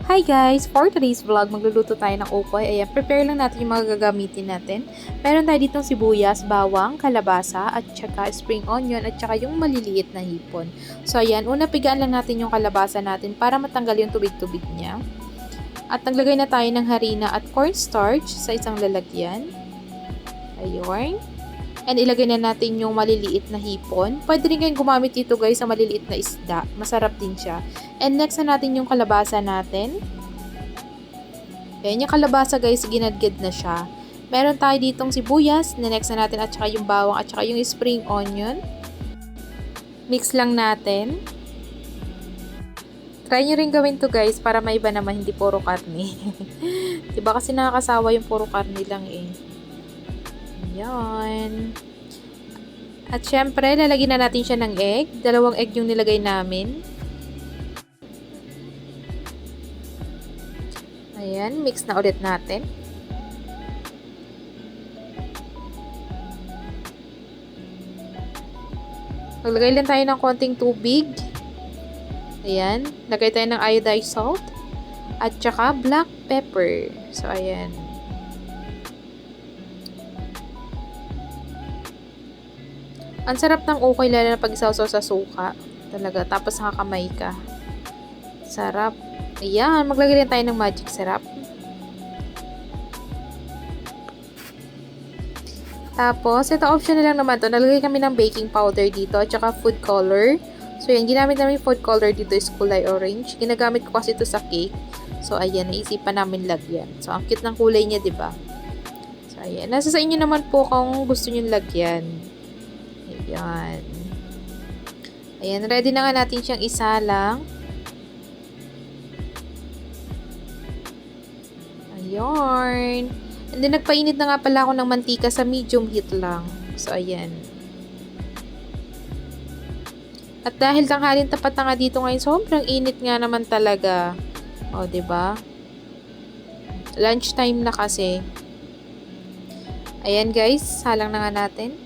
Hi guys! For today's vlog, magluluto tayo ng ukoy. Ayan, prepare lang natin yung mga gagamitin natin. Meron tayo ditong sibuyas, bawang, kalabasa, at saka spring onion, at saka yung maliliit na hipon. So ayan, una pigaan lang natin yung kalabasa natin para matanggal yung tubig-tubig niya. At naglagay na tayo ng harina at cornstarch sa isang lalagyan. Ayun. And ilagay na natin yung maliliit na hipon. Pwede rin kayong gumamit dito guys sa maliliit na isda. Masarap din siya. And next na natin yung kalabasa natin. Ayan, yung kalabasa guys, ginadgad na siya. Meron tayo ditong sibuyas. Next na natin at saka yung bawang at saka yung spring onion. Mix lang natin. Try nyo rin gawin to guys para maiba naman, hindi puro karne. Diba kasi nakakasawa yung puro karne lang eh. Ayan. At syempre, lalagyan na natin siya ng egg. 2 egg yung nilagay namin. Ayan, mix na ulit natin. Maglagay lang tayo ng konting tubig. Ayan, lagay tayo ng iodized salt. At saka black pepper. So, ayan. Ang sarap ng ukoy lalo na pag isawsaw sa suka. Talaga. Tapos nakakamay ka. Sarap. Ayan. Maglagay din tayo ng magic syrup. Tapos, ito optional lang naman to. Nalagay kami ng baking powder dito at saka food color. So, yan. Ginamit namin food color dito is kulay orange. Ginagamit ko kasi ito sa cake. So, ayan. Naisipan namin lagyan. So, ang cute ng kulay niya, diba? So, ayan. Nasa sa inyo naman po kung gusto nyo lagyan. Ayan. Ayan, ready na nga natin siyang isalang. Ayan. And then, nagpainit na nga pala ako ng mantika sa medium heat lang. So, ayan. At dahil tanghalin tapat na nga dito ngayon, sobrang init nga naman talaga. O, diba? Lunchtime na kasi. Ayan, guys. Salang na nga natin.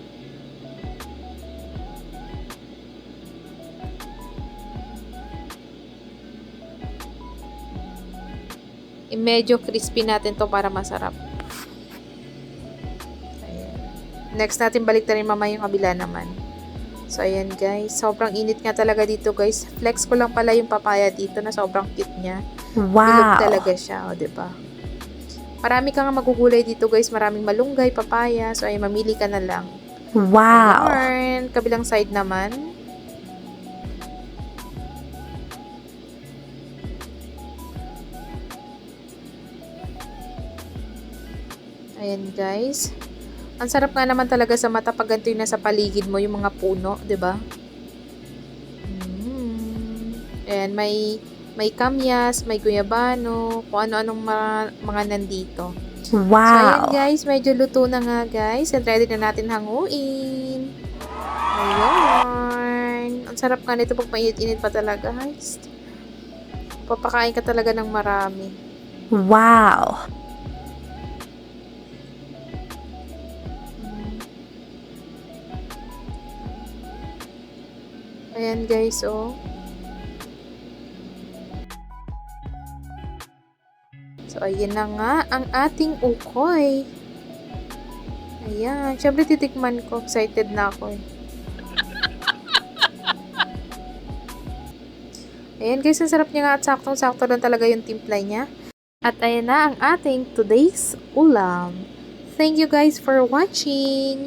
Medyo crispy natin to para masarap. Ayan. Next natin balik na rin mamaya yung kabila naman. So, ayan guys. Sobrang init nga talaga dito guys. Flex ko lang pala yung papaya dito na sobrang cute niya. Wow! Bilog talaga siya. O, diba? Marami kang magugulay dito guys. Maraming malunggay, papaya. So, ayan, mamili ka na lang. Wow! Ayan. Kabilang side naman. Ayan guys. Ang sarap nga naman talaga sa mata pag ganito yung nasa paligid mo, yung mga puno, 'di ba? Ayan, may kamyas, may guyabano, kung ano-anong mga nandito. Wow! So ayan guys, medyo luto na nga guys. And ready na natin hanguin. Ayan. Ang sarap nga nito pag mainit-init pa talaga guys. Papakain ka talaga ng marami. Wow! Ayan guys, oh. So, ayan na nga ang ating ukoy. Ayan. Siyempre, titikman ko. Excited na ako eh. Ayan guys, ang sarap niya nga at saktong-sakto lang talaga yung timpla niya. At ayan na ang ating today's ulam. Thank you guys for watching!